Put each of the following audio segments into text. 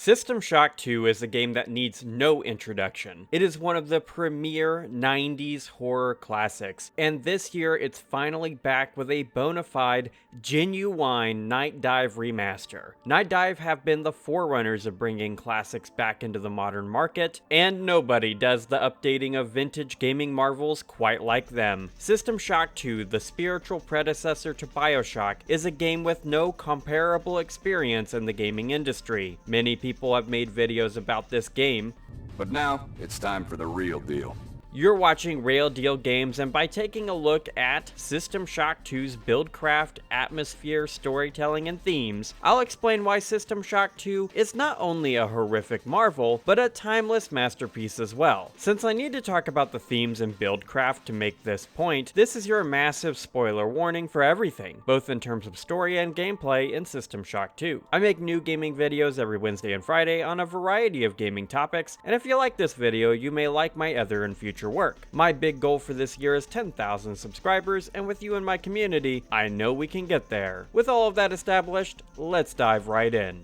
System Shock 2 is a game that needs no introduction. It is one of the premier 90s horror classics, and this year it's finally back with a bona fide, genuine Night Dive remaster. Night Dive have been the forerunners of bringing classics back into the modern market, and nobody does the updating of vintage gaming marvels quite like them. System Shock 2, the spiritual predecessor to BioShock, is a game with no comparable experience in the gaming industry. Many people have made videos about this game, but now it's time for the real deal. You're watching Rayl Deal Games, and by taking a look at System Shock 2's Buildcraft, atmosphere, storytelling, and themes, I'll explain why System Shock 2 is not only a horrific marvel, but a timeless masterpiece as well. Since I need to talk about the themes in Buildcraft to make this point, this is your massive spoiler warning for everything, both in terms of story and gameplay in System Shock 2. I make new gaming videos every Wednesday and Friday on a variety of gaming topics, and if you like this video, you may like my other and future work. My big goal for this year is 10,000 subscribers, and with you in my community, I know we can get there. With all of that established, let's dive right in.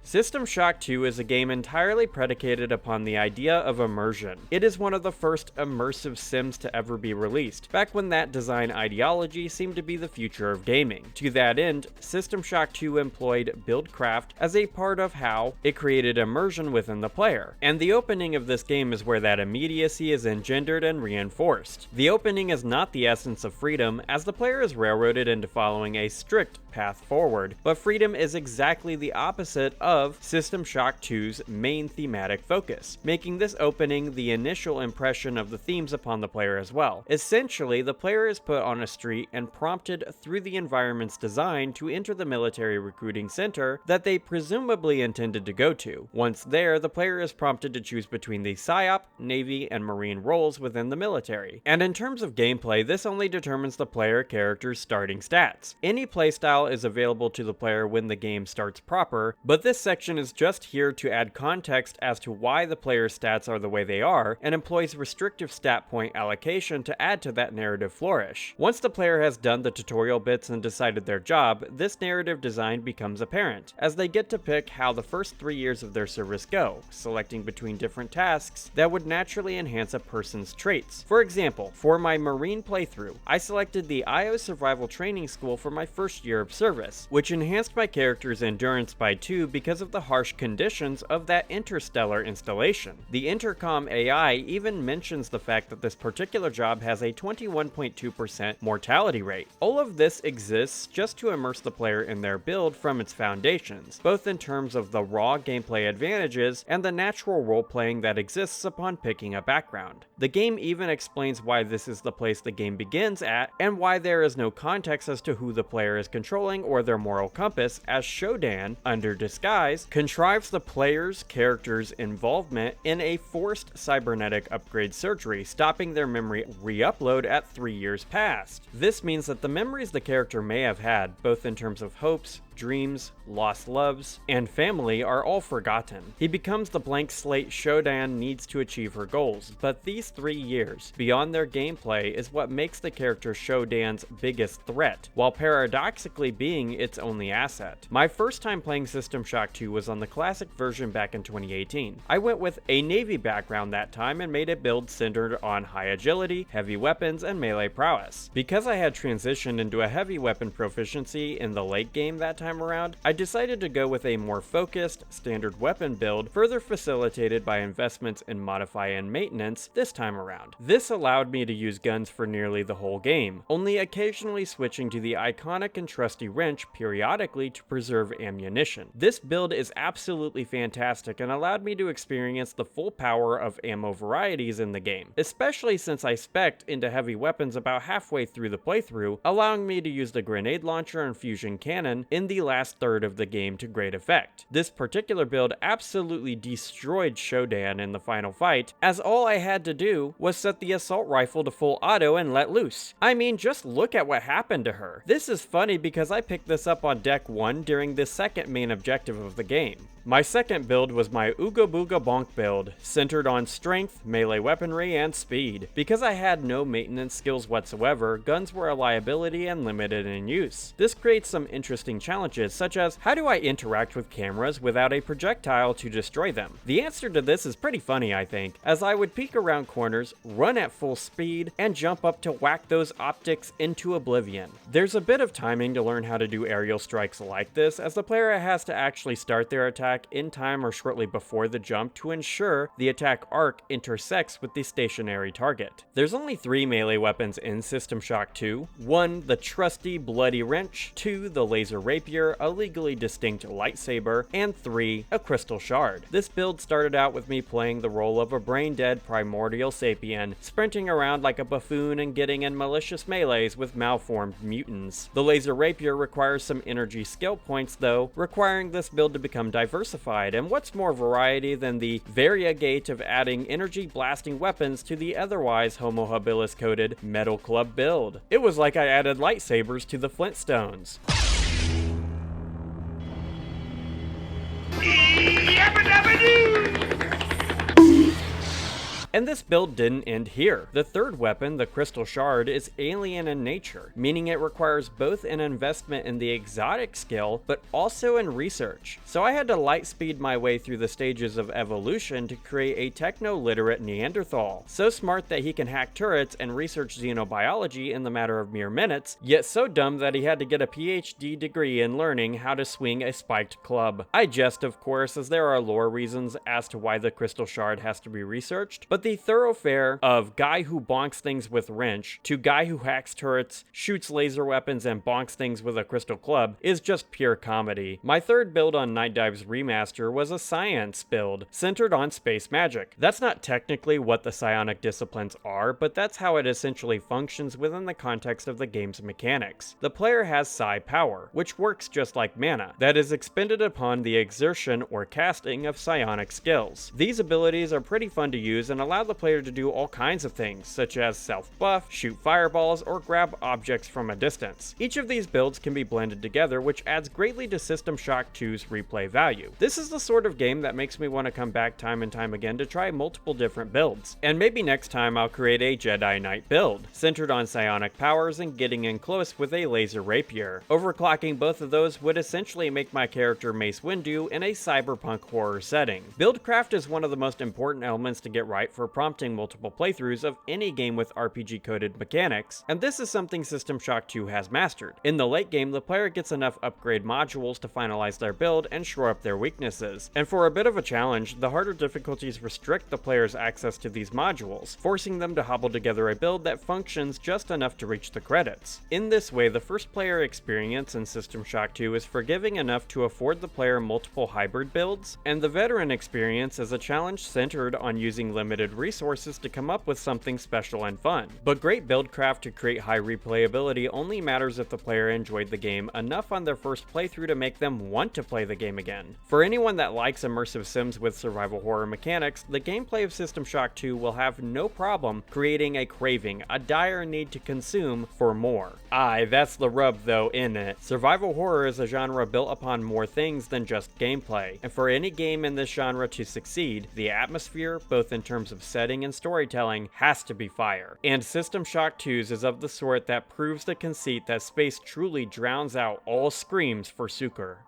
System Shock 2 is a game entirely predicated upon the idea of immersion. It is one of the first immersive sims to ever be released, back when that design ideology seemed to be the future of gaming. To that end, System Shock 2 employed Buildcraft as a part of how it created immersion within the player, and the opening of this game is where that immediacy is engendered and reinforced. The opening is not the essence of freedom, as the player is railroaded into following a strict path forward, but freedom is exactly the opposite of System Shock 2's main thematic focus, making this opening the initial impression of the themes upon the player as well. Essentially, the player is put on a street and prompted through the environment's design to enter the military recruiting center that they presumably intended to go to. Once there, the player is prompted to choose between the PSYOP, Navy, and Marine roles within the military. And in terms of gameplay, this only determines the player character's starting stats. Any playstyle is available to the player when the game starts proper, but this section is just here to add context as to why the player's stats are the way they are, and employs restrictive stat point allocation to add to that narrative flourish. Once the player has done the tutorial bits and decided their job, this narrative design becomes apparent, as they get to pick how the first 3 years of their service go, selecting between different tasks that would naturally enhance a person's traits. For example, for my Marine playthrough, I selected the IO Survival Training School for my first year of service, which enhanced my character's endurance by 2 because of the harsh conditions of that interstellar installation. The intercom AI even mentions the fact that this particular job has a 21.2% mortality rate. All of this exists just to immerse the player in their build from its foundations, both in terms of the raw gameplay advantages and the natural role-playing that exists upon picking a background. The game even explains why this is the place the game begins at, and why there is no context as to who the player is controlling or their moral compass, as Shodan, under disguise, contrives the player's character's involvement in a forced cybernetic upgrade surgery, stopping their memory re-upload at 3 years past. This means that the memories the character may have had, both in terms of hopes, dreams, lost loves, and family, are all forgotten. He becomes the blank slate Shodan needs to achieve her goals, but these 3 years, beyond their gameplay, is what makes the character Shodan's biggest threat, while paradoxically being its only asset. My first time playing System Shock 2 was on the classic version back in 2018. I went with a Navy background that time and made a build centered on high agility, heavy weapons, and melee prowess. Because I had transitioned into a heavy weapon proficiency in the late game that time around, I decided to go with a more focused, standard weapon build, further facilitated by investments in modify and maintenance this time around. This allowed me to use guns for nearly the whole game, only occasionally switching to the iconic and trusty wrench periodically to preserve ammunition. This build is absolutely fantastic and allowed me to experience the full power of ammo varieties in the game, especially since I spec'd into heavy weapons about halfway through the playthrough, allowing me to use the grenade launcher and fusion cannon in the last third of the game to great effect. This particular build absolutely destroyed Shodan in the final fight, as all I had to do was set the assault rifle to full auto and let loose. I mean, just look at what happened to her. This is funny because I picked this up on deck 1 during the second main objective of the game. My second build was my Ooga Booga Bonk build, centered on strength, melee weaponry, and speed. Because I had no maintenance skills whatsoever, guns were a liability and limited in use. This creates some interesting challenges, such as how do I interact with cameras without a projectile to destroy them? The answer to this is pretty funny, I think, as I would peek around corners, run at full speed, and jump up to whack those optics into oblivion. There's a bit of timing to learn how to do aerial strikes like this, as the player has to actually start their attack in time or shortly before the jump to ensure the attack arc intersects with the stationary target. There's only 3 melee weapons in System Shock 2. 1, the trusty bloody wrench, 2, the laser rapier, a legally distinct lightsaber, and 3, a crystal shard. This build started out with me playing the role of a brain-dead primordial sapien, sprinting around like a buffoon and getting in malicious melees with malformed mutants. The laser rapier requires some energy skill points though, requiring this build to become diversified, and what's more variety than the variegate of adding energy blasting weapons to the otherwise homo habilis coded Metal Club build. It was like I added lightsabers to the Flintstones. And this build didn't end here. The third weapon, the Crystal Shard, is alien in nature, meaning it requires both an investment in the exotic skill, but also in research. So I had to light speed my way through the stages of evolution to create a techno-literate Neanderthal, so smart that he can hack turrets and research xenobiology in the matter of mere minutes, yet so dumb that he had to get a PhD degree in learning how to swing a spiked club. I jest, of course, as there are lore reasons as to why the Crystal Shard has to be researched, but the thoroughfare of guy who bonks things with wrench to guy who hacks turrets, shoots laser weapons, and bonks things with a crystal club is just pure comedy. My third build on Night Dive's remaster was a science build, centered on space magic. That's not technically what the psionic disciplines are, but that's how it essentially functions within the context of the game's mechanics. The player has psi power, which works just like mana, that is expended upon the exertion or casting of psionic skills. These abilities are pretty fun to use and allow the player to do all kinds of things, such as self-buff, shoot fireballs, or grab objects from a distance. Each of these builds can be blended together, which adds greatly to System Shock 2's replay value. This is the sort of game that makes me want to come back time and time again to try multiple different builds. And maybe next time I'll create a Jedi Knight build, centered on psionic powers and getting in close with a laser rapier. Overclocking both of those would essentially make my character Mace Windu in a cyberpunk horror setting. Buildcraft is one of the most important elements to get right for prompting multiple playthroughs of any game with RPG-coded mechanics, and this is something System Shock 2 has mastered. In the late game, the player gets enough upgrade modules to finalize their build and shore up their weaknesses, and for a bit of a challenge, the harder difficulties restrict the player's access to these modules, forcing them to hobble together a build that functions just enough to reach the credits. In this way, the first player experience in System Shock 2 is forgiving enough to afford the player multiple hybrid builds, and the veteran experience is a challenge centered on using limited resources to come up with something special and fun. But great buildcraft to create high replayability only matters if the player enjoyed the game enough on their first playthrough to make them want to play the game again. For anyone that likes immersive sims with survival horror mechanics, the gameplay of System Shock 2 will have no problem creating a craving, a dire need to consume for more. Aye, that's the rub though, isn't it? Survival horror is a genre built upon more things than just gameplay, and for any game in this genre to succeed, the atmosphere, both in terms of setting and storytelling, has to be fire. And System Shock 2's is of the sort that proves the conceit that space truly drowns out all screams for succor.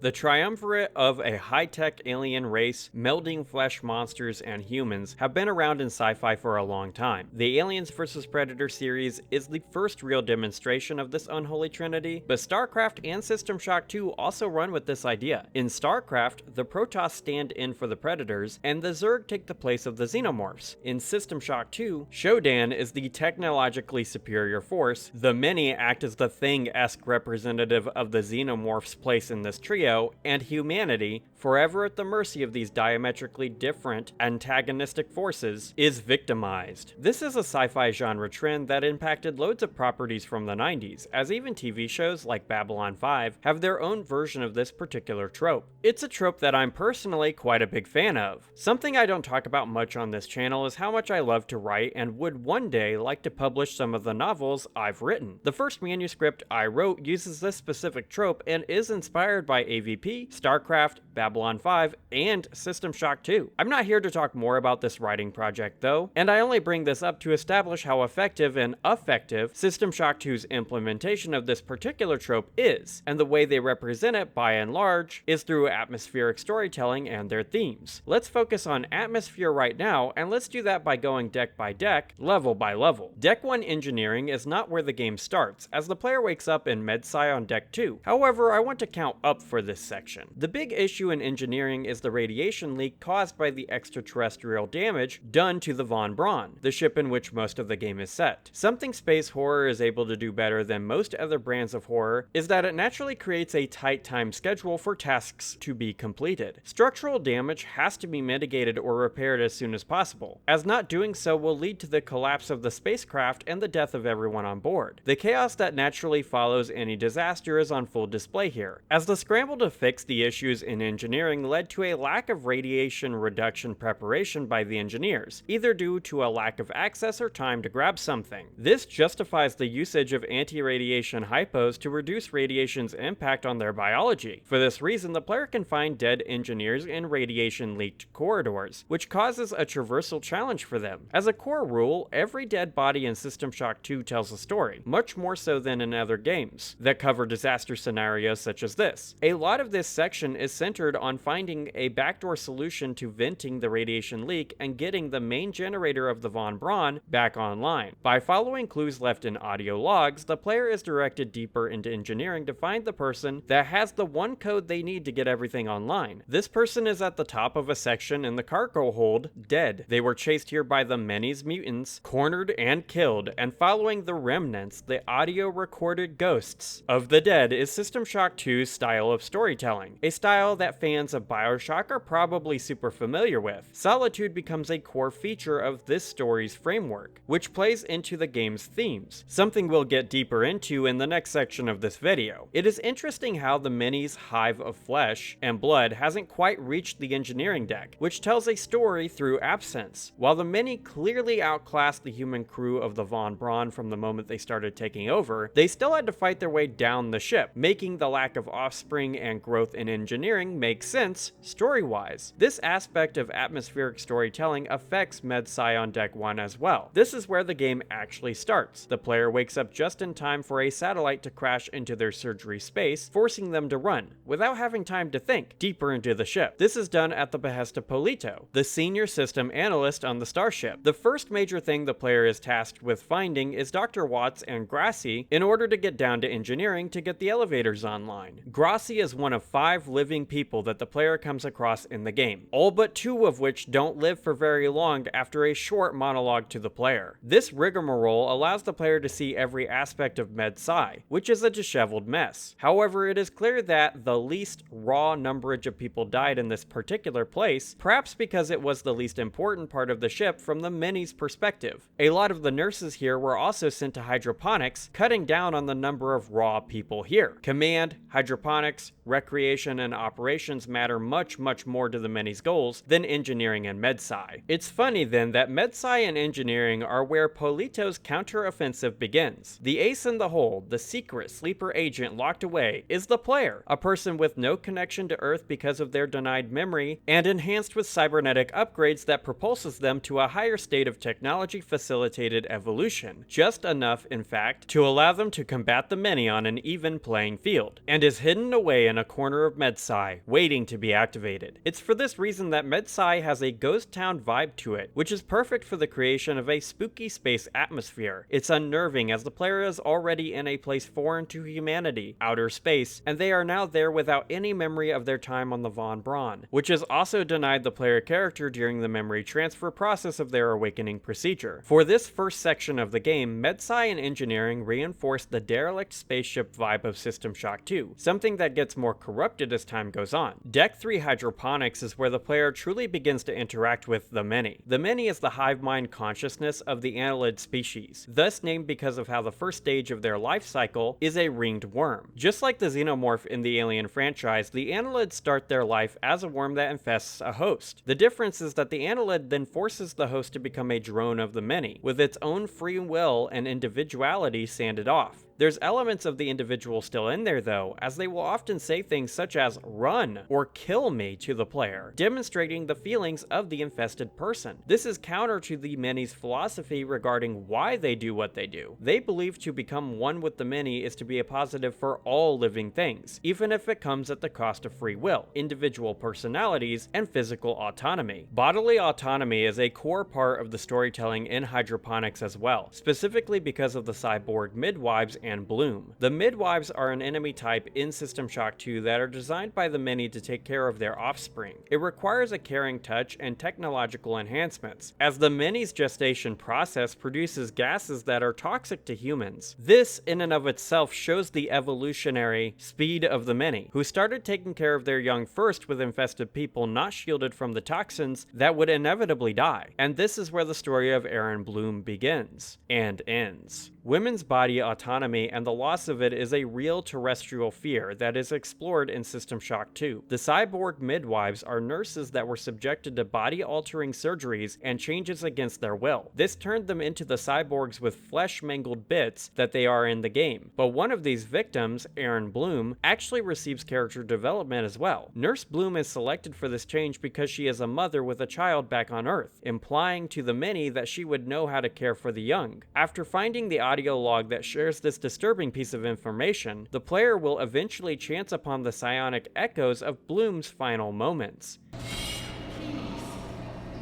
The triumvirate of a high-tech alien race, melding flesh monsters and humans, have been around in sci-fi for a long time. The Aliens vs. Predator series is the first real demonstration of this unholy trinity, but StarCraft and System Shock 2 also run with this idea. In StarCraft, the Protoss stand in for the Predators, and the Zerg take the place of the Xenomorphs. In System Shock 2, Shodan is the technologically superior force, the Many act as the Thing-esque representative of the Xenomorphs' place in this trio, Polito and humanity, forever at the mercy of these diametrically different antagonistic forces, is victimized. This is a sci-fi genre trend that impacted loads of properties from the 90s, as even TV shows like Babylon 5 have their own version of this particular trope. It's a trope that I'm personally quite a big fan of. Something I don't talk about much on this channel is how much I love to write and would one day like to publish some of the novels I've written. The first manuscript I wrote uses this specific trope and is inspired by AVP, StarCraft, Babylon 5, and System Shock 2. I'm not here to talk more about this writing project though, and I only bring this up to establish how effective and effective System Shock 2's implementation of this particular trope is, and the way they represent it by and large is through atmospheric storytelling and their themes. Let's focus on atmosphere right now, and let's do that by going deck by deck, level by level. Deck 1 engineering is not where the game starts, as the player wakes up in MedSci on deck 2. However, I want to count up for this section. The big issue in engineering is the radiation leak caused by the extraterrestrial damage done to the Von Braun, the ship in which most of the game is set. Something space horror is able to do better than most other brands of horror is that it naturally creates a tight time schedule for tasks to be completed. Structural damage has to be mitigated or repaired as soon as possible, as not doing so will lead to the collapse of the spacecraft and the death of everyone on board. The chaos that naturally follows any disaster is on full display here, as the scramble to fix the issues in engineering led to a lack of radiation reduction preparation by the engineers, either due to a lack of access or time to grab something. This justifies the usage of anti-radiation hypos to reduce radiation's impact on their biology. For this reason, the player can find dead engineers in radiation-leaked corridors, which causes a traversal challenge for them. As a core rule, every dead body in System Shock 2 tells a story, much more so than in other games that cover disaster scenarios such as this. A lot of this section is centered on finding a backdoor solution to venting the radiation leak and getting the main generator of the Von Braun back online. By following clues left in audio logs, the player is directed deeper into engineering to find the person that has the one code they need to get everything online. This person is at the top of a section in the cargo hold, dead. They were chased here by the Menes mutants, cornered and killed, and following the remnants, the audio recorded ghosts of the dead is System Shock 2's style of storytelling, a style that fans of BioShock are probably super familiar with. Solitude becomes a core feature of this story's framework, which plays into the game's themes, something we'll get deeper into in the next section of this video. It is interesting how the Menes hive of flesh and blood hasn't quite reached the engineering deck, which tells a story through absence. While the many clearly outclassed the human crew of the Von Braun from the moment they started taking over, they still had to fight their way down the ship, making the lack of offspring and growth in engineering make sense story-wise. This aspect of atmospheric storytelling affects MedSci on Deck 1 as well. This is where the game actually starts. The player wakes up just in time for a satellite to crash into their surgery space, forcing them to run, without having time to think, deeper into the ship. This is done at the behest of Polito, the senior system analyst on the starship. The first major thing the player is tasked with finding is Dr. Watts and Grassi in order to get down to engineering to get the elevators online. Grassi is one of 5 living people that the player comes across in the game, all but 2 of which don't live for very long after a short monologue to the player. This rigmarole allows the player to see every aspect of MedSci, which is a disheveled mess. However, it is clear that the least raw numberage of people died in this particular place, perhaps because it was the least important part of the ship from the Menes perspective. A lot of the nurses here were also sent to hydroponics, cutting down on the number of raw people here. Command, hydroponics, recreation, and operations matter much more to the Menes goals than engineering and MedSci. It's funny then that MedSci and engineering are where Polito's counter-offensive begins. The ace in the hole, the secret sleeper agent locked away, is the player, a person with no connection to Earth because of their denied memory, and enhanced with cybernetic upgrades that propulses them to a higher state of technology-facilitated evolution, just enough, in fact, to allow them to combat the many on an even playing field, and is hidden away in a corner of MedSci, waiting to be activated. It's for this reason that MedSci has a ghost town vibe to it, which is perfect for the creation of a spooky space atmosphere. It's unnerving as the player is already in a place foreign to humanity, outer space, and they are now there without any memory of their time on the Von Braun, which is also denied the player character during the memory transfer process of their awakening procedure. For this first section of the game, MedSci and engineering reinforce the derelict spaceship vibe of System Shock 2, something that gets more corrupted as time goes on. Deck 3 Hydroponics is where the player truly begins to interact with the many. The many is the hive mind consciousness of the annelid species, thus named because of how the first stage of their life cycle is a ringed worm. Just like the xenomorph in the Alien franchise, the annelids start their life as a worm that infests a host. The difference is that the annelid then forces the host to become a drone of the many, with its own free will and individuality sanded off. There's elements of the individual still in there though, as they will often say things such as "run" or "kill me" to the player, demonstrating the feelings of the infested person. This is counter to the many's philosophy regarding why they do what they do. They believe to become one with the many is to be a positive for all living things, even if it comes at the cost of free will, individual personalities, and physical autonomy. Bodily autonomy is a core part of the storytelling in hydroponics as well, specifically because of the cyborg midwives and Bloom. The midwives are an enemy type in System Shock 2 that are designed by the many to take care of their offspring. It requires a caring touch and technological enhancements, as the many's gestation process produces gases that are toxic to humans. This, in and of itself, shows the evolutionary speed of the many, who started taking care of their young first with infested people not shielded from the toxins that would inevitably die. And this is where the story of Aaron Bloom begins and ends. Women's body autonomy and the loss of it is a real terrestrial fear that is explored in System Shock 2. The cyborg midwives are nurses that were subjected to body-altering surgeries and changes against their will. This turned them into the cyborgs with flesh-mangled bits that they are in the game. But one of these victims, Aaron Bloom, actually receives character development as well. Nurse Bloom is selected for this change because she is a mother with a child back on Earth, implying to the many that she would know how to care for the young. After finding the audio log that shares this disturbing piece of information, the player will eventually chance upon the psionic echoes of Bloom's final moments. Please,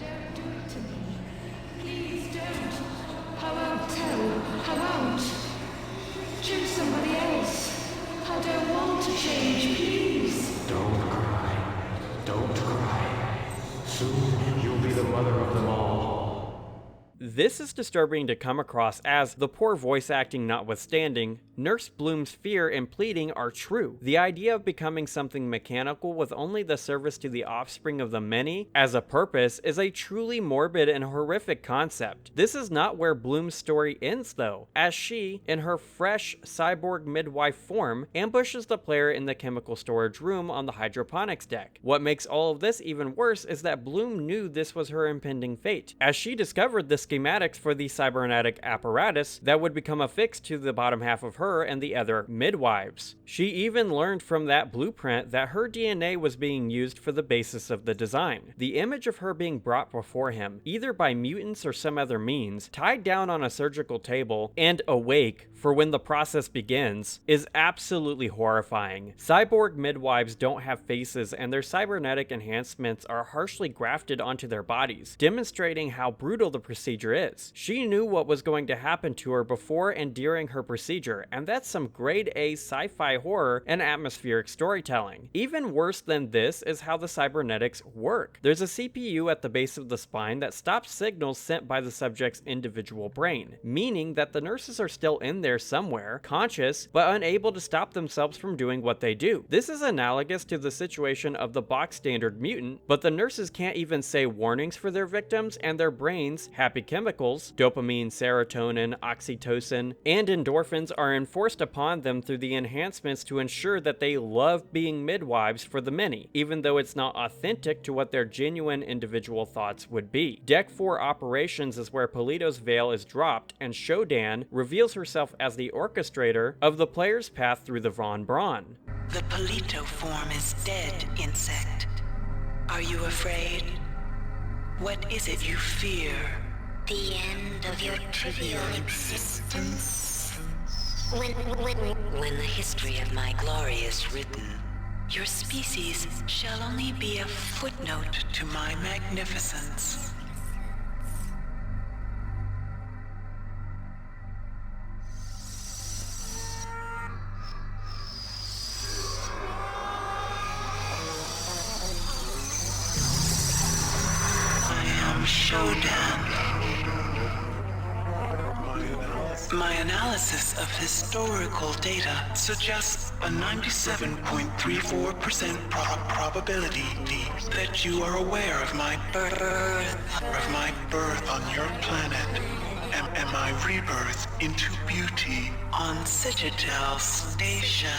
don't do it to me. Please don't. I won't tell. I won't. Choose somebody else. I don't want to change, please. Don't cry. Don't cry. Soon you'll be the mother of them all. This is disturbing to come across as, the poor voice acting notwithstanding, Nurse Bloom's fear and pleading are true. The idea of becoming something mechanical with only the service to the offspring of the many as a purpose is a truly morbid and horrific concept. This is not where Bloom's story ends though, as she, in her fresh cyborg midwife form, ambushes the player in the chemical storage room on the hydroponics deck. What makes all of this even worse is that Bloom knew this was her impending fate, as she discovered the schematics for the cybernetic apparatus that would become affixed to the bottom half of her and the other midwives. She even learned from that blueprint that her DNA was being used for the basis of the design. The image of her being brought before him, either by mutants or some other means, tied down on a surgical table, and awake for when the process begins, is absolutely horrifying. Cyborg midwives don't have faces, and their cybernetic enhancements are harshly grafted onto their bodies, demonstrating how brutal the procedure is. She knew what was going to happen to her before and during her procedure, and that's some grade A sci-fi horror and atmospheric storytelling. Even worse than this is how the cybernetics work. There's a CPU at the base of the spine that stops signals sent by the subject's individual brain, meaning that the nurses are still in there somewhere, conscious, but unable to stop themselves from doing what they do. This is analogous to the situation of the box standard mutant, but the nurses can't even say warnings for their victims, and their brains, happy chemicals, dopamine, serotonin, oxytocin, and endorphins are enforced upon them through the enhancements to ensure that they love being midwives for the many, even though it's not authentic to what their genuine individual thoughts would be. Deck 4 operations is where Polito's veil is dropped, and Shodan reveals herself as the orchestrator of the player's path through the Von Braun. The Polito form is dead, insect. Are you afraid? What is it you fear? The end of your trivial existence? When the history of my glory is written, your species shall only be a footnote to my magnificence. I am Shodan. My analysis My analysis of historical data suggests a 97.34% probability that you are aware of my birth on your planet and my rebirth into beauty on Citadel Station.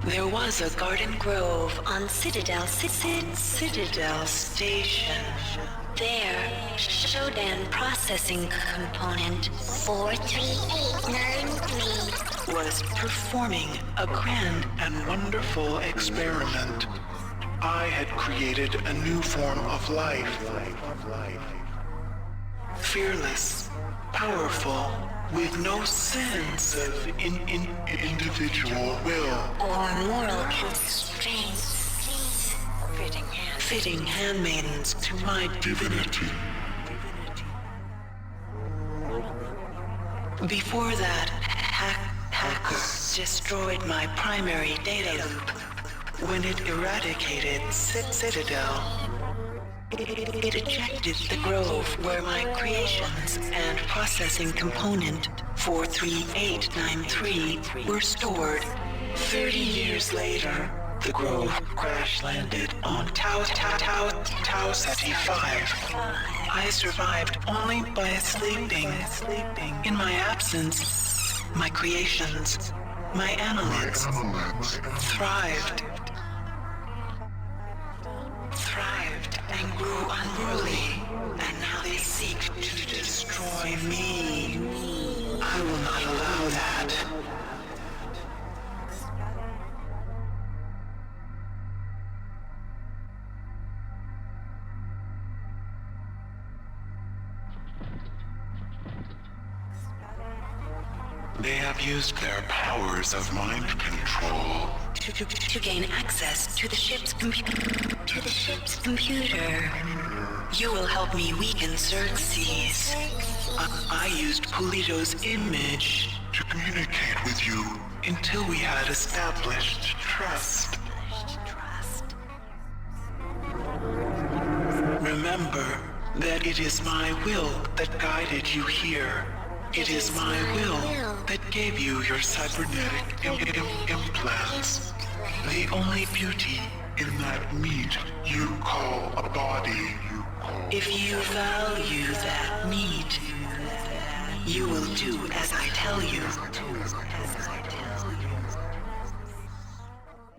There was a garden grove on Citadel Station. There, Shodan processing component 43893 was performing a grand and wonderful experiment. I had created a new form of life. Fearless, powerful, with no sense of individual will or moral constraints. Fitting handmaidens to my divinity. Before that, hackers destroyed my primary data loop when it eradicated Citadel. It ejected the grove where my creations and processing component 43893 were stored. 30 years later, the grove crash-landed on Tau Ceti 5. I survived only by sleeping. In my absence, my creations, my annelids, thrived and grew unruly, and now they seek to destroy me. I will not allow that. They have used their powers of mind control To gain access to the ship's computer. You will help me weaken Xerxes. I used Polito's image to communicate with you until we had established trust. Remember that it is my will that guided you here. It is my will that gave you your cybernetic implants. The only beauty in that meat you call a body. If you value that meat, you will do as I tell you.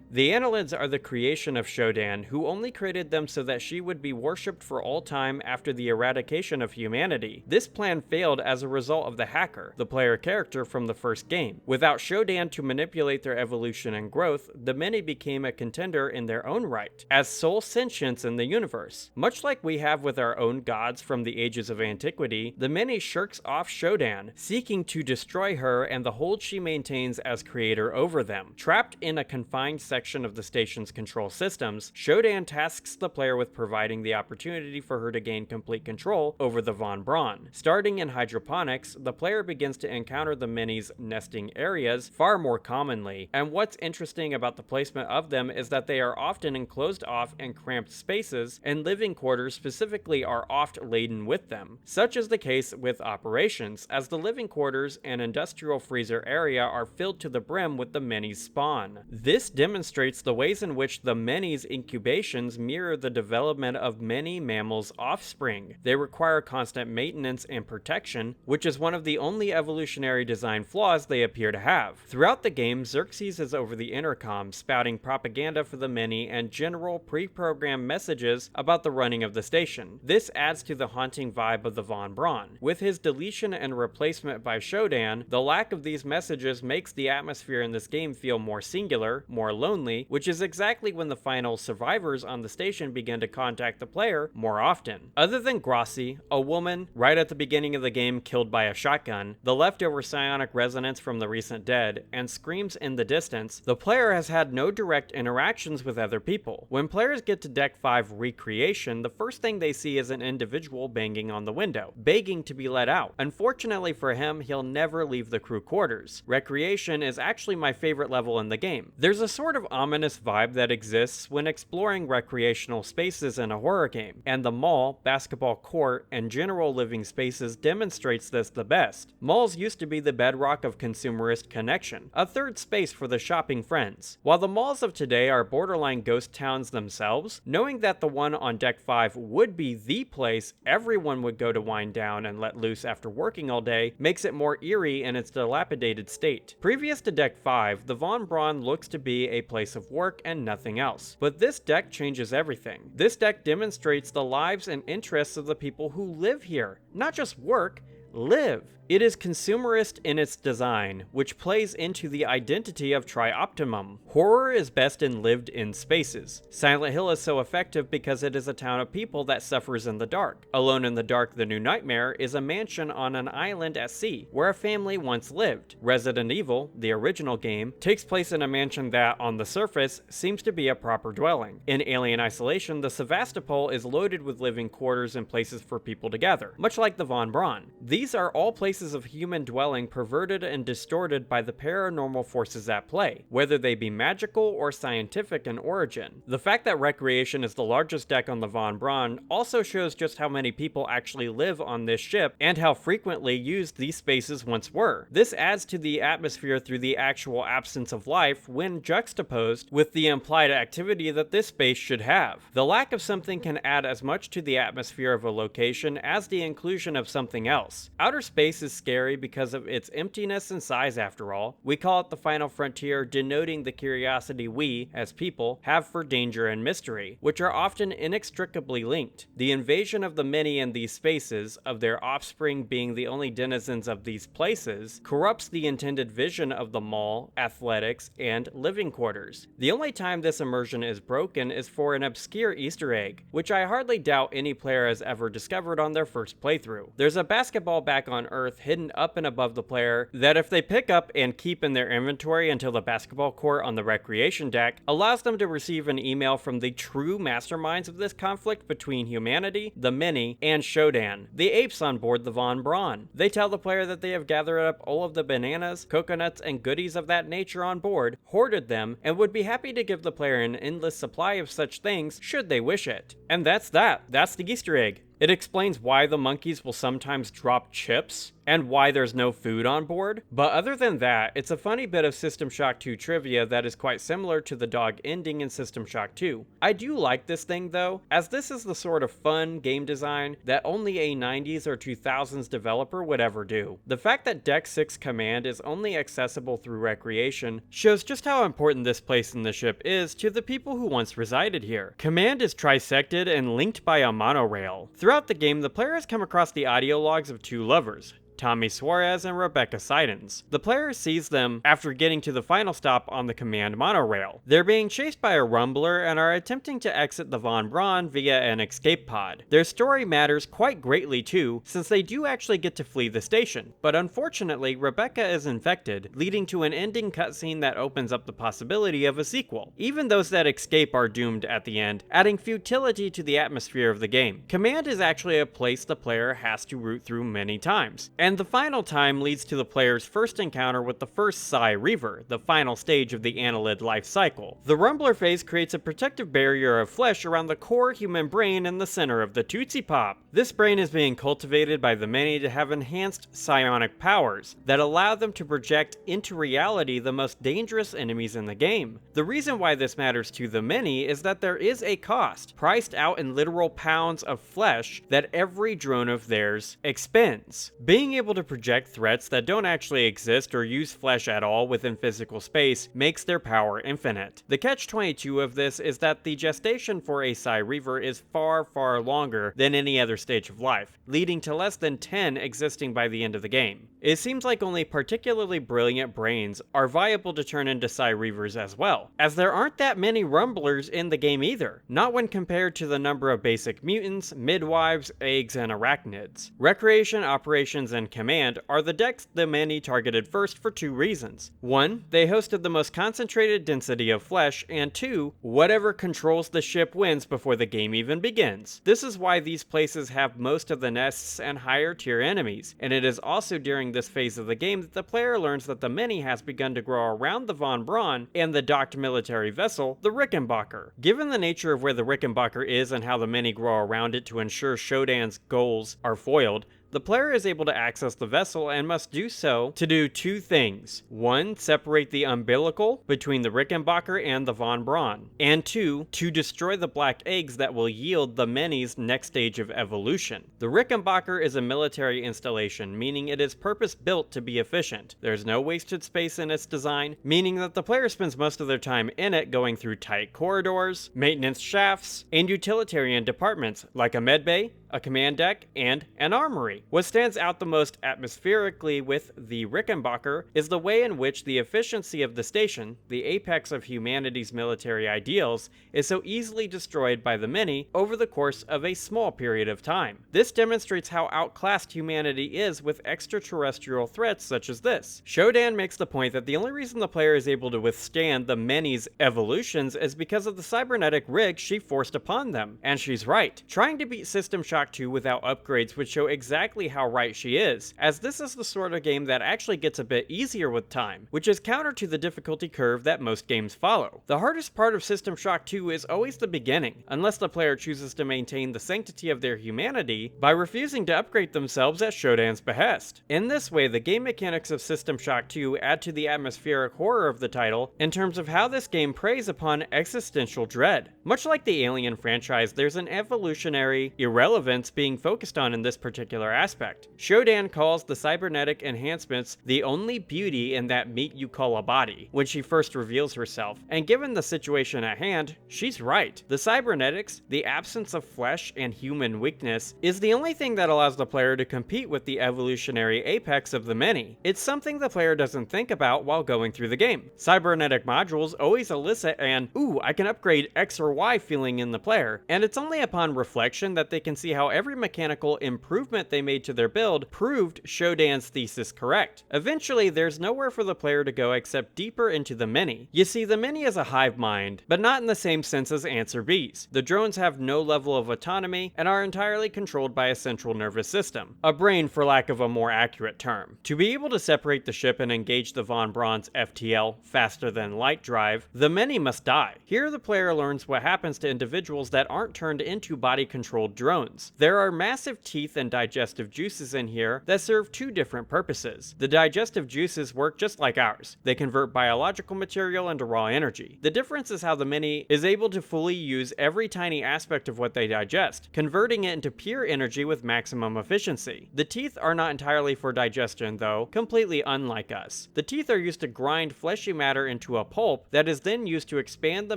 The annelids are the creation of Shodan, who only created them so that she would be worshipped for all time after the eradication of humanity. This plan failed as a result of the hacker, the player character from the first game. Without Shodan to manipulate their evolution and growth, the many became a contender in their own right, as sole sentients in the universe. Much like we have with our own gods from the ages of antiquity, the many shirks off Shodan, seeking to destroy her and the hold she maintains as creator over them. Trapped in a confined section of the station's control systems, Shodan tasks the player with providing the opportunity for her to gain complete control over the Von Braun. Starting in hydroponics, the player begins to encounter the Many's nesting areas far more commonly, and what's interesting about the placement of them is that they are often in closed off and cramped spaces, and living quarters specifically are oft laden with them. Such is the case with operations, as the living quarters and industrial freezer area are filled to the brim with the Many's spawn. This demonstrates the ways in which the Many's incubations mirror the development of many mammals' offspring. They require constant maintenance and protection, which is one of the only evolutionary design flaws they appear to have. Throughout the game, Xerxes is over the intercom, spouting propaganda for the Many and general pre-programmed messages about the running of the station. This adds to the haunting vibe of the Von Braun. With his deletion and replacement by Shodan, the lack of these messages makes the atmosphere in this game feel more singular, more lonely, which is exactly when the final survivors on the station begin to contact the player more often. Other than Grossi, a woman right at the beginning of the game killed by a shotgun, the leftover psionic resonance from the recent dead, and screams in the distance, the player has had no direct interactions with other people. When players get to Deck 5 Recreation, the first thing they see is an individual banging on the window, begging to be let out. Unfortunately for him, he'll never leave the crew quarters. Recreation is actually my favorite level in the game. There's a sort of of ominous vibe that exists when exploring recreational spaces in a horror game, and the mall, basketball court, and general living spaces demonstrates this the best. Malls used to be the bedrock of consumerist connection, a third space for the shopping friends. While the malls of today are borderline ghost towns themselves, knowing that the one on Deck 5 would be the place everyone would go to wind down and let loose after working all day makes it more eerie in its dilapidated state. Previous to Deck 5, the Von Braun looks to be a place of work and nothing else, but this deck changes everything. This deck demonstrates the lives and interests of the people who live here, not just work, live. It is consumerist in its design, which plays into the identity of Tri-Optimum. Horror is best in lived-in spaces. Silent Hill is so effective because it is a town of people that suffers in the dark. Alone in the Dark: The New Nightmare is a mansion on an island at sea, where a family once lived. Resident Evil, the original game, takes place in a mansion that, on the surface, seems to be a proper dwelling. In Alien Isolation, the Sevastopol is loaded with living quarters and places for people to gather, much like the Von Braun. These are all places of human dwelling perverted and distorted by the paranormal forces at play, whether they be magical or scientific in origin. The fact that Recreation is the largest deck on the Von Braun also shows just how many people actually live on this ship and how frequently used these spaces once were. This adds to the atmosphere through the actual absence of life when juxtaposed with the implied activity that this space should have. The lack of something can add as much to the atmosphere of a location as the inclusion of something else. Outer space is scary because of its emptiness and size after all. We call it the final frontier, denoting the curiosity we, as people, have for danger and mystery, which are often inextricably linked. The invasion of the many in these spaces, of their offspring being the only denizens of these places, corrupts the intended vision of the mall, athletics, and living quarters. The only time this immersion is broken is for an obscure Easter egg, which I hardly doubt any player has ever discovered on their first playthrough. There's a basketball back on Earth hidden up and above the player that if they pick up and keep in their inventory until the basketball court on the Recreation deck, allows them to receive an email from the true masterminds of this conflict between humanity, the many, and Shodan, the apes on board the Von Braun. They tell the player that they have gathered up all of the bananas, coconuts, and goodies of that nature on board, hoarded them, and would be happy to give the player an endless supply of such things should they wish it. And that's that. That's the Easter egg. It explains why the monkeys will sometimes drop chips, and why there's no food on board. But other than that, it's a funny bit of System Shock 2 trivia that is quite similar to the dog ending in System Shock 2. I do like this thing though, as this is the sort of fun game design that only a 90s or 2000s developer would ever do. The fact that Deck 6 Command is only accessible through Recreation shows just how important this place in the ship is to the people who once resided here. Command is trisected and linked by a monorail. Throughout the game, the player has come across the audio logs of two lovers, Tommy Suarez and Rebecca Sidens. The player sees them after getting to the final stop on the Command monorail. They're being chased by a rumbler and are attempting to exit the Von Braun via an escape pod. Their story matters quite greatly too, since they do actually get to flee the station, but unfortunately Rebecca is infected, leading to an ending cutscene that opens up the possibility of a sequel. Even those that escape are doomed at the end, adding futility to the atmosphere of the game. Command is actually a place the player has to root through many times, and the final time leads to the player's first encounter with the first Psi Reaver, the final stage of the Annelid life cycle. The Rumbler phase creates a protective barrier of flesh around the core human brain in the center of the Tootsie Pop. This brain is being cultivated by the many to have enhanced psionic powers that allow them to project into reality the most dangerous enemies in the game. The reason why this matters to the many is that there is a cost, priced out in literal pounds of flesh, that every drone of theirs expends. Being able to project threats that don't actually exist or use flesh at all within physical space makes their power infinite. The catch-22 of this is that the gestation for a Psi Reaver is far, far longer than any other stage of life, leading to less than 10 existing by the end of the game. It seems like only particularly brilliant brains are viable to turn into Psi Reavers as well, as there aren't that many Rumblers in the game either, not when compared to the number of basic mutants, midwives, eggs, and arachnids. Recreation, Operations, and Command are the decks the many targeted first for two reasons. One, they hosted the most concentrated density of flesh, and two, whatever controls the ship wins before the game even begins. This is why these places have most of the nests and higher tier enemies, and it is also during this phase of the game that the player learns that the many has begun to grow around the Von Braun and the docked military vessel, the Rickenbacker. Given the nature of where the Rickenbacker is and how the many grow around it to ensure Shodan's goals are foiled, the player is able to access the vessel and must do so to do two things. 1. Separate the umbilical between the Rickenbacker and the Von Braun. And 2. To destroy the black eggs that will yield the many's next stage of evolution. The Rickenbacker is a military installation, meaning it is purpose-built to be efficient. There's no wasted space in its design, meaning that the player spends most of their time in it going through tight corridors, maintenance shafts, and utilitarian departments like a medbay, a command deck, and an armory. What stands out the most atmospherically with the Rickenbacker is the way in which the efficiency of the station, the apex of humanity's military ideals, is so easily destroyed by the many over the course of a small period of time. This demonstrates how outclassed humanity is with extraterrestrial threats such as this. Shodan makes the point that the only reason the player is able to withstand the many's evolutions is because of the cybernetic rig she forced upon them, and she's right. Trying to beat System Shock 2 without upgrades would show exactly how right she is, as this is the sort of game that actually gets a bit easier with time, which is counter to the difficulty curve that most games follow. The hardest part of System Shock 2 is always the beginning, unless the player chooses to maintain the sanctity of their humanity by refusing to upgrade themselves at Shodan's behest. In this way, the game mechanics of System Shock 2 add to the atmospheric horror of the title in terms of how this game preys upon existential dread. Much like the Alien franchise, there's an evolutionary irrelevance being focused on in this particular aspect. Shodan calls the cybernetic enhancements the only beauty in that meat you call a body when she first reveals herself, and given the situation at hand, she's right. The cybernetics, the absence of flesh and human weakness, is the only thing that allows the player to compete with the evolutionary apex of the many. It's something the player doesn't think about while going through the game. Cybernetic modules always elicit an "ooh, I can upgrade X or Y" feeling in the player, and it's only upon reflection that they can see how every mechanical improvement they made to their build proved Shodan's thesis correct. Eventually, there's nowhere for the player to go except deeper into the many. You see, the many is a hive mind, but not in the same sense as ants or bees. The drones have no level of autonomy and are entirely controlled by a central nervous system, a brain for lack of a more accurate term. To be able to separate the ship and engage the Von Braun's FTL, faster than light drive, the many must die. Here the player learns what happens to individuals that aren't turned into body-controlled drones. There are massive teeth and digestive juices in here that serve two different purposes. The digestive juices work just like ours. They convert biological material into raw energy. The difference is how the many is able to fully use every tiny aspect of what they digest, converting it into pure energy with maximum efficiency. The teeth are not entirely for digestion though, completely unlike us. The teeth are used to grind fleshy matter into a pulp that is then used to expand the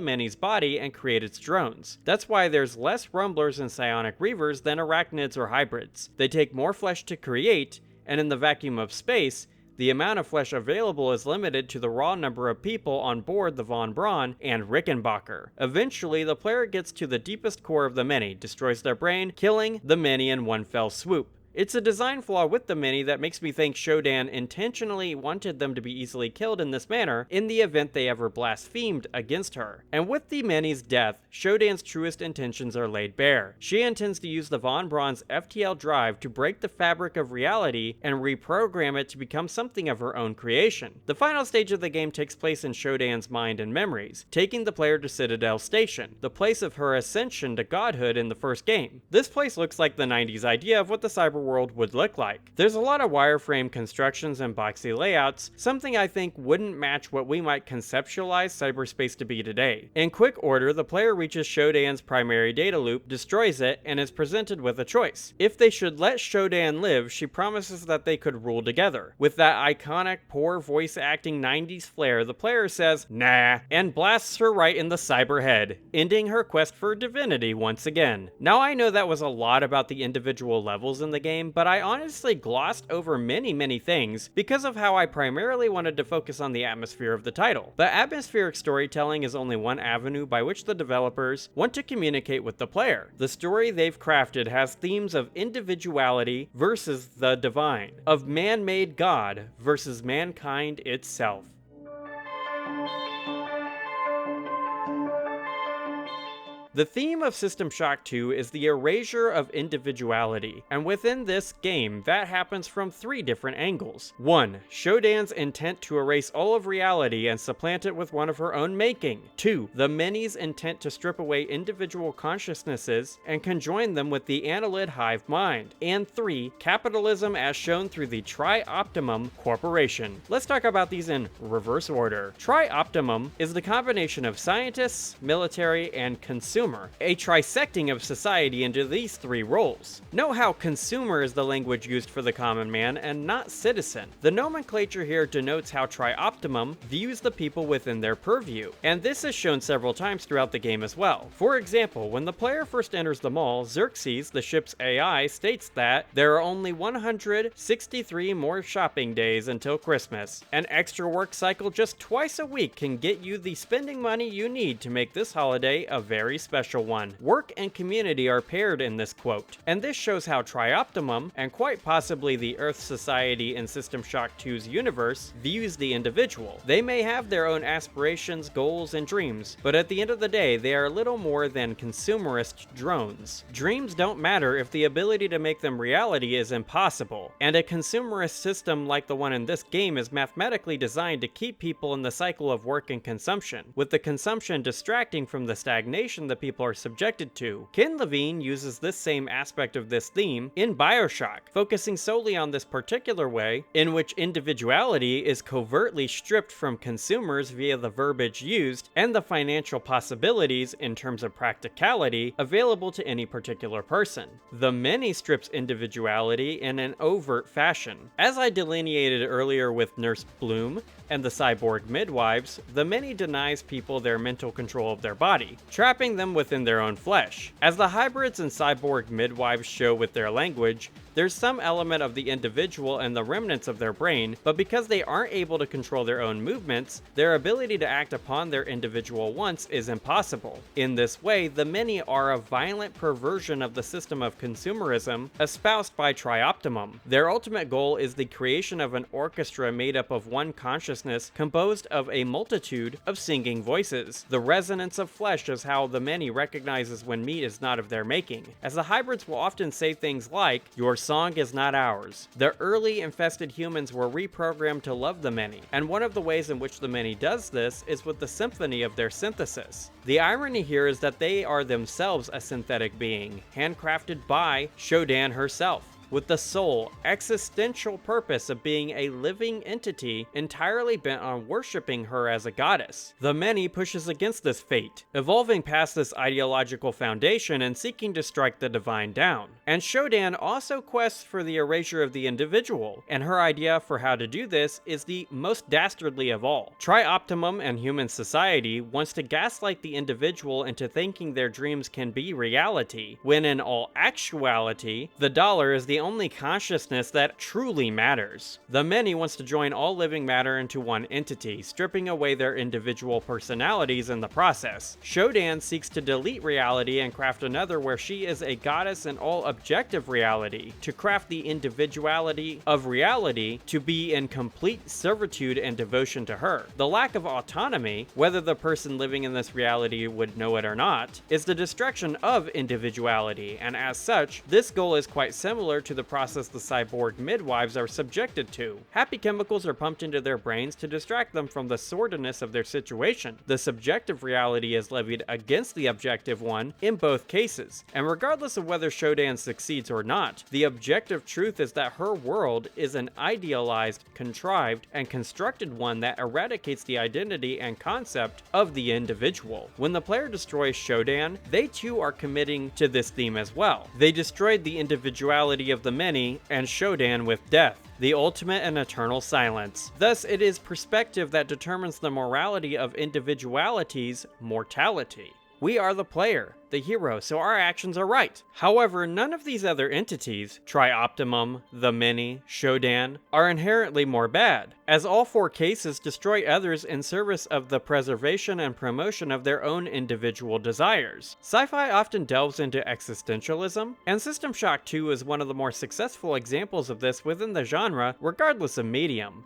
many's body and create its drones. That's why there's less rumblers and psionic reavers than arachnids or hybrids. They take more flesh to create, and in the vacuum of space, the amount of flesh available is limited to the raw number of people on board the Von Braun and Rickenbacker. Eventually, the player gets to the deepest core of the many, destroys their brain, killing the many in one fell swoop. It's a design flaw with the many that makes me think Shodan intentionally wanted them to be easily killed in this manner in the event they ever blasphemed against her. And with the many's death, Shodan's truest intentions are laid bare. She intends to use the Von Braun's FTL drive to break the fabric of reality and reprogram it to become something of her own creation. The final stage of the game takes place in Shodan's mind and memories, taking the player to Citadel Station, the place of her ascension to godhood in the first game. This place looks like the 90s idea of what the cyber world would look like. There's a lot of wireframe constructions and boxy layouts, something I think wouldn't match what we might conceptualize cyberspace to be today. In quick order, the player reaches Shodan's primary data loop, destroys it, and is presented with a choice. If they should let Shodan live, she promises that they could rule together. With that iconic, poor voice acting 90s flair, the player says, "Nah," and blasts her right in the cyber head, ending her quest for divinity once again. Now I know that was a lot about the individual levels in the game, but I honestly glossed over many things because of how I primarily wanted to focus on the atmosphere of the title. But atmospheric storytelling is only one avenue by which the developers want to communicate with the player. The story they've crafted has themes of individuality versus the divine, of man-made God versus mankind itself. The theme of System Shock 2 is the erasure of individuality, and within this game, that happens from 3 different angles. 1. Shodan's intent to erase all of reality and supplant it with one of her own making. 2. The many's intent to strip away individual consciousnesses and conjoin them with the annelid hive mind. And 3. Capitalism as shown through the Tri-Optimum Corporation. Let's talk about these in reverse order. Tri-Optimum is the combination of scientists, military, and consumer, a trisecting of society into these 3 roles. Note how consumer is the language used for the common man and not citizen. The nomenclature here denotes how Tri-Optimum views the people within their purview, and this is shown several times throughout the game as well. For example, when the player first enters the mall, Xerxes, the ship's AI, states that there are only 163 more shopping days until Christmas. An extra work cycle just twice a week can get you the spending money you need to make this holiday a very special one. Work and community are paired in this quote, and this shows how Tri-Optimum, and quite possibly the Earth Society in System Shock 2's universe, views the individual. They may have their own aspirations, goals, and dreams, but at the end of the day, they are little more than consumerist drones. Dreams don't matter if the ability to make them reality is impossible, and a consumerist system like the one in this game is mathematically designed to keep people in the cycle of work and consumption, with the consumption distracting from the stagnation that people are subjected to. Ken Levine uses this same aspect of this theme in BioShock, focusing solely on this particular way in which individuality is covertly stripped from consumers via the verbiage used and the financial possibilities in terms of practicality available to any particular person. The many strips individuality in an overt fashion. As I delineated earlier with Nurse Bloom and the cyborg midwives, the many denies people their mental control of their body, trapping them within their own flesh. As the hybrids and cyborg midwives show with their language, there's some element of the individual and the remnants of their brain, but because they aren't able to control their own movements, their ability to act upon their individual wants is impossible. In this way, the many are a violent perversion of the system of consumerism espoused by Tri-Optimum. Their ultimate goal is the creation of an orchestra made up of one consciousness composed of a multitude of singing voices. The resonance of flesh is how the many recognizes when meat is not of their making, as the hybrids will often say things like, "Your song is not ours." The early infested humans were reprogrammed to love the many, and one of the ways in which the many does this is with the symphony of their synthesis. The irony here is that they are themselves a synthetic being, handcrafted by Shodan herself, with the sole, existential purpose of being a living entity entirely bent on worshipping her as a goddess. The many pushes against this fate, evolving past this ideological foundation and seeking to strike the divine down. And Shodan also quests for the erasure of the individual, and her idea for how to do this is the most dastardly of all. Tri-Optimum and human society wants to gaslight the individual into thinking their dreams can be reality, when in all actuality, the dollar is the only consciousness that truly matters. The many wants to join all living matter into one entity, stripping away their individual personalities in the process. Shodan seeks to delete reality and craft another where she is a goddess in all objective reality, to craft the individuality of reality to be in complete servitude and devotion to her. The lack of autonomy, whether the person living in this reality would know it or not, is the destruction of individuality, and as such, this goal is quite similar to the process the cyborg midwives are subjected to. Happy chemicals are pumped into their brains to distract them from the sordidness of their situation. The subjective reality is levied against the objective one in both cases, and regardless of whether Shodan succeeds or not, the objective truth is that her world is an idealized, contrived, and constructed one that eradicates the identity and concept of the individual. When the player destroys Shodan, they too are committing to this theme as well. They destroyed the individuality of the many and Shodan with death, the ultimate and eternal silence. Thus, it is perspective that determines the morality of individuality's mortality. We are the player, the hero, so our actions are right. However, none of these other entities, Tri-Optimum, the Many, Shodan, are inherently more bad, as all 4 cases destroy others in service of the preservation and promotion of their own individual desires. Sci-fi often delves into existentialism, and System Shock 2 is one of the more successful examples of this within the genre, regardless of medium.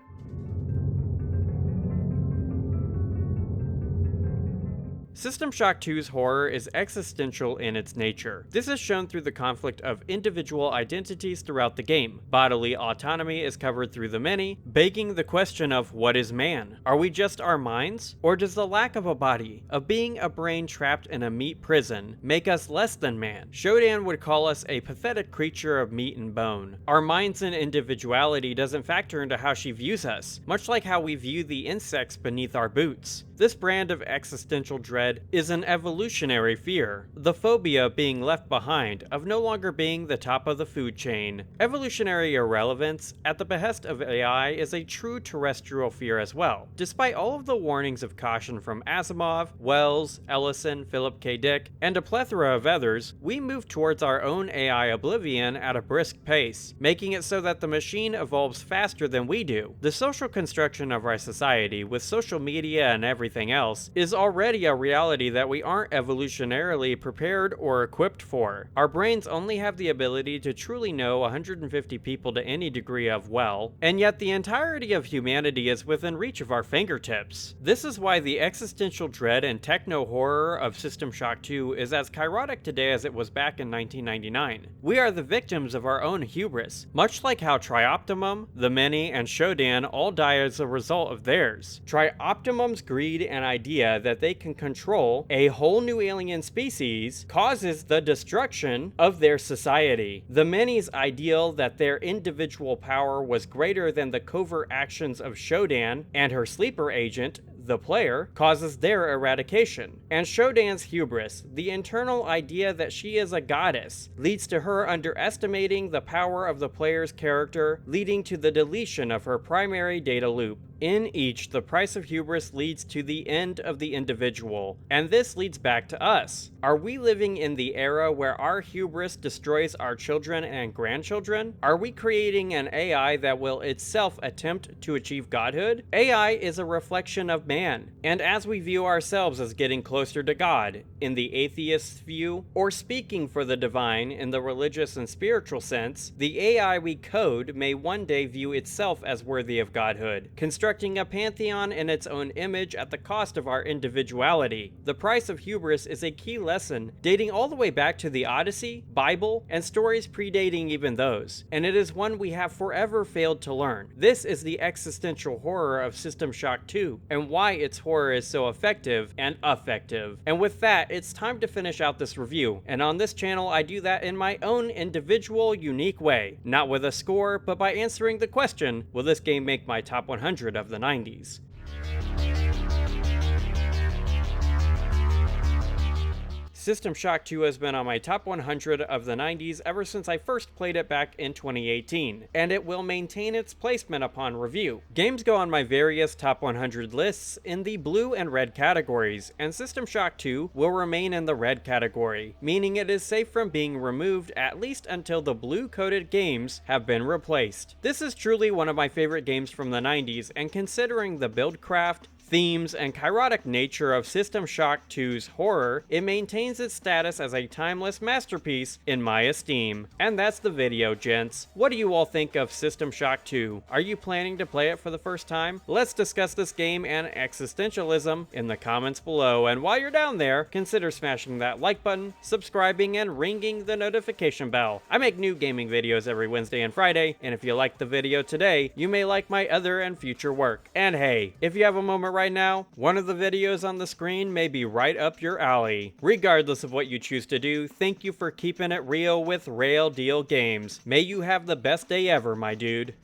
System Shock 2's horror is existential in its nature. This is shown through the conflict of individual identities throughout the game. Bodily autonomy is covered through the many, begging the question of what is man? Are we just our minds? Or does the lack of a body, of being a brain trapped in a meat prison, make us less than man? Shodan would call us a pathetic creature of meat and bone. Our minds and individuality doesn't factor into how she views us, much like how we view the insects beneath our boots. This brand of existential dread is an evolutionary fear, the phobia of being left behind, of no longer being the top of the food chain. Evolutionary irrelevance, at the behest of AI, is a true terrestrial fear as well. Despite all of the warnings of caution from Asimov, Wells, Ellison, Philip K. Dick, and a plethora of others, we move towards our own AI oblivion at a brisk pace, making it so that the machine evolves faster than we do. The social construction of our society, with social media and everything else, is already a reality that we aren't evolutionarily prepared or equipped for. Our brains only have the ability to truly know 150 people to any degree of well, and yet the entirety of humanity is within reach of our fingertips. This is why the existential dread and techno-horror of System Shock 2 is as kairotic today as it was back in 1999. We are the victims of our own hubris, much like how Trioptimum, the Many, and Shodan all die as a result of theirs. Trioptimum's greed and idea that they can control a whole new alien species causes the destruction of their society. The Many's ideal that their individual power was greater than the covert actions of Shodan and her sleeper agent, the player, causes their eradication. And Shodan's hubris, the internal idea that she is a goddess, leads to her underestimating the power of the player's character, leading to the deletion of her primary data loop. In each, the price of hubris leads to the end of the individual, and this leads back to us. Are we living in the era where our hubris destroys our children and grandchildren? Are we creating an AI that will itself attempt to achieve godhood? AI is a reflection of man, and as we view ourselves as getting closer to God, in the atheist's view, or speaking for the divine in the religious and spiritual sense, the AI we code may one day view itself as worthy of godhood, constructing a pantheon in its own image at the cost of our individuality. The price of hubris is a key lesson dating all the way back to the Odyssey, Bible, and stories predating even those, and it is one we have forever failed to learn. This is the existential horror of System Shock 2, and why its horror is so effective and affective. And with that, it's time to finish out this review, and on this channel I do that in my own individual, unique way. Not with a score, but by answering the question, will this game make my top 100 of the 90s? System Shock 2 has been on my top 100 of the 90s ever since I first played it back in 2018, and it will maintain its placement upon review. Games go on my various top 100 lists in the blue and red categories, and System Shock 2 will remain in the red category, meaning it is safe from being removed at least until the blue-coded games have been replaced. This is truly one of my favorite games from the 90s, and considering the Buildcraft, themes, and kairotic nature of System Shock 2's horror, it maintains its status as a timeless masterpiece in my esteem. And that's the video, gents. What do you all think of System Shock 2? Are you planning to play it for the first time? Let's discuss this game and existentialism in the comments below, and while you're down there, consider smashing that like button, subscribing, and ringing the notification bell. I make new gaming videos every Wednesday and Friday, and if you liked the video today, you may like my other and future work. And hey, if you have a moment right now, one of the videos on the screen may be right up your alley. Regardless of what you choose to do, thank you for keeping it real with Rayl Deal Games. May you have the best day ever, my dude.